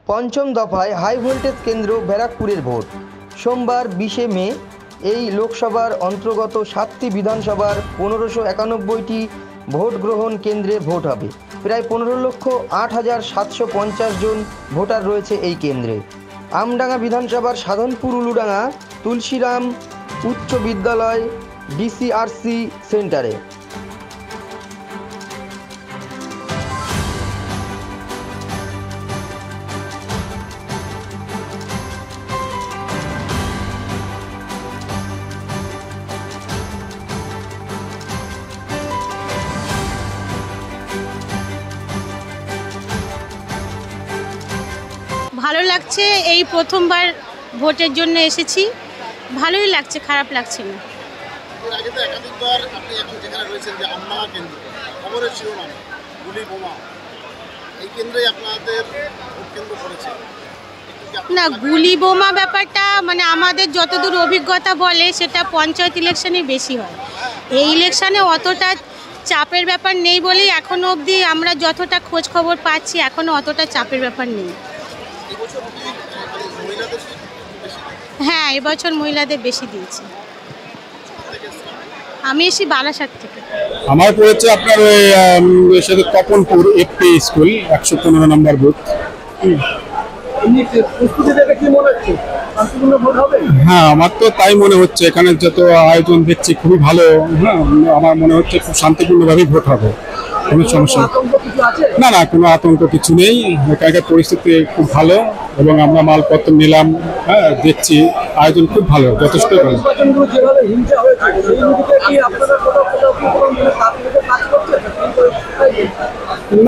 পঞ্চম দফায় high voltage কেন্দ্র ব্যারাকপুরের ভোট। সোমবার 20 মে এই লোকসভার অন্তর্গত 7টি বিধানসভার 1591টি ভোট গ্রহণ কেন্দ্রে ভোট হবে। প্রায় 15,08,750 জন ভোটার রয়েছে এই কেন্দ্রে। আমডাঙ্গা বিধানসভার সাধনপুর উলুডাঙ্গা তুলসীরাম উচ্চ বিদ্যালয় ডিসিআরসি সেন্টারে। ভালো লাগছে, এই প্রথমবার ভোটের জন্য এসেছি। ভালোই লাগছে, খারাপ লাগছে না। এর আগে তো একাধিকবার আপনি এখন যেখানে রয়েছেন যে আমডাঙ্গা কেন্দ্র, খবরের শিরোনাম গুলি বোমা, এই কেন্দ্রেই আপনাদের ভোট কেন্দ্র পড়েছে। না, গুলি বোমা ব্যাপারটা মানে আমাদের যতদূর অভিজ্ঞতা বলে সেটা পঞ্চায়েত ইলেকশনে বেশি হয়। এই ইলেকশনে অতটা চাপের ব্যাপার নেই বলেই এখনও অবধি আমরা যতটা খোঁজ খবর পাচ্ছি এখনও অতটা চাপের ব্যাপার নেই। হ্যাঁ, এবছর মহিলাদের বেশি দিয়েছে। আমি এসি বারাসাত থেকে। আমার পড়েছে আপনার ওই সাথে তপনপুর এফপি স্কুল 115 নম্বর বুথ। হ্যাঁ, আমার তো তাই মনে হচ্ছে। এখানে যত আয়োজন দেখছি খুবই ভালো। হ্যাঁ, আমার মনে হচ্ছে খুব শান্তিপূর্ণভাবেই ভোট হবে, কোনো সমস্যা না। না, কোনো আতঙ্ক কিছু নেই। এখানকার পরিস্থিতি খুব ভালো এবং আমরা মালপত্র নিলাম। হ্যাঁ, দেখছি আয়োজন খুব ভালো, যথেষ্ট ভালো।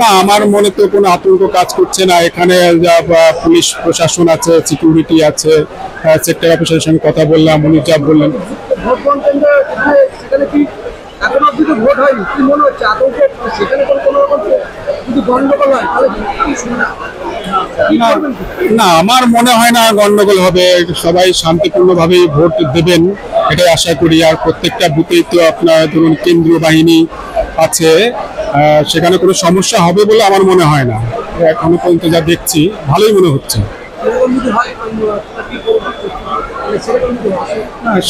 না, আমার মনে তো কোনো আতঙ্ক কাজ করছে না। এখানে পুলিশ প্রশাসন আছে, সিকিউরিটি আছে, সেক্টর অফিসারের সঙ্গে কথা বললাম, উনি যা বললেন। না, আমার মনে হয় না গন্ডগোল হবে। সবাই শান্তিপূর্ণভাবেই ভোট দেবেন এটাই আশা করি। আর প্রত্যেকটা বুথেই তো আপনার ধরুন কেন্দ্রীয় বাহিনী আছে, সেখানে কোনো সমস্যা হবে বলে আমার মনে হয় না। এখনো পর্যন্ত যা দেখছি ভালোই মনে হচ্ছে।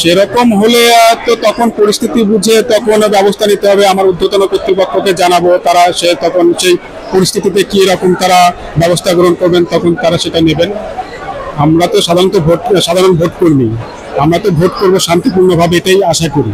সেরকম হলে তো তখন পরিস্থিতি বুঝে তখন ব্যবস্থা নিতে হবে। আমার ঊর্ধ্বতন কর্তৃপক্ষকে জানাবো, তারা তখন সেই পরিস্থিতিতে কি রকম তারা ব্যবস্থা গ্রহণ করবেন তখন তারা সেটা নেবেন। আমরা তো সাধারণ ভোট কর্মী, আমরা তো ভোট করবো শান্তিপূর্ণভাবে, এটাই আশা করি।